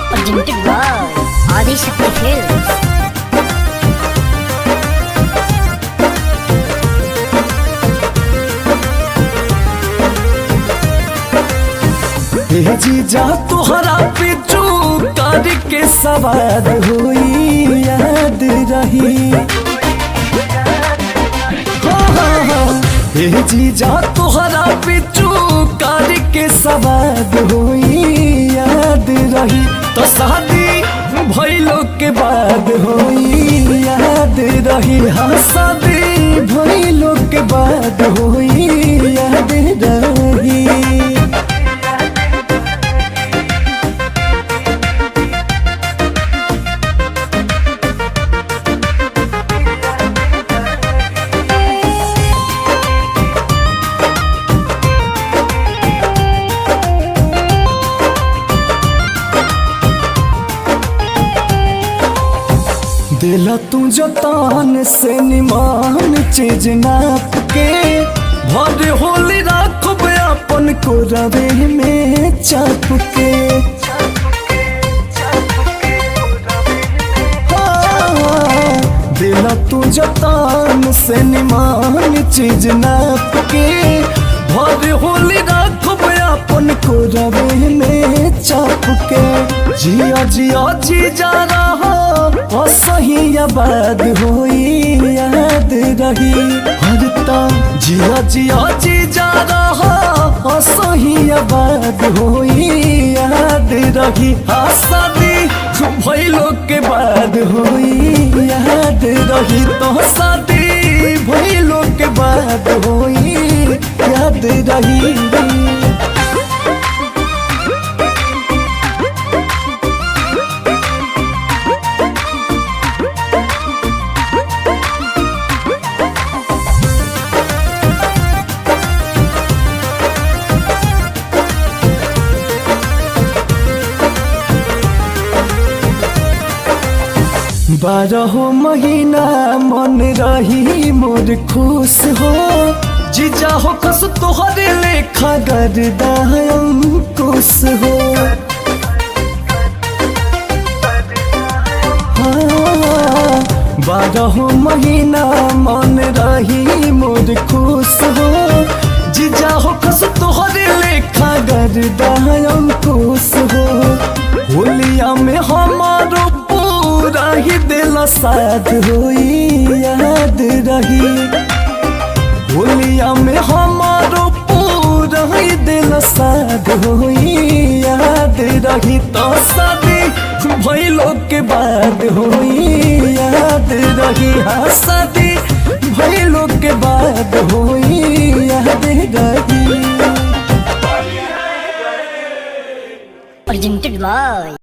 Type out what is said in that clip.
Presented by Adishakti Films. जीजा तोहरा पिचू करके सवार हुई याद रही। जीजा तोहरा पिचू करके सवार हुई याद रही। तो शादी भइलो के बाद हुई याद रही। हाँ शादी भइलो के बाद हुई याद रही। दिला तू जतान से निमान चीज नाप के भर होली राखब अपन को रवे में चाप के। दिला तू जतान से निमान चीज नाप के भर होली राखब अपन को रवे में चाप के। जिया जिया जी जा रहा सही आबाद होई याद रही। हरता जिया जिया जी जा रहा सही आबाद होई याद रही। शादी भइलो के बाद होई याद रही। तो शादी भइलो के बाद होई याद रही। बारह महीना मन रही मोर खुश हो। जीजा हो कस तोहरे लेखा गर्दा अंकुश हो। हाँ, 12 महीना मन रही मोर खुश हो। जीजा हो कस तोहरे लेखा गर्दा अंकुश हो। होलिया में हमारो पूरा ही दिल साथ होई याद रही। होलिया में हमारो पूरा ही दिल साथ होई याद रही। तो शादी भइलो के बाद होई याद रही। हाँ शादी भइलो के बाद होई याद रही। Presented by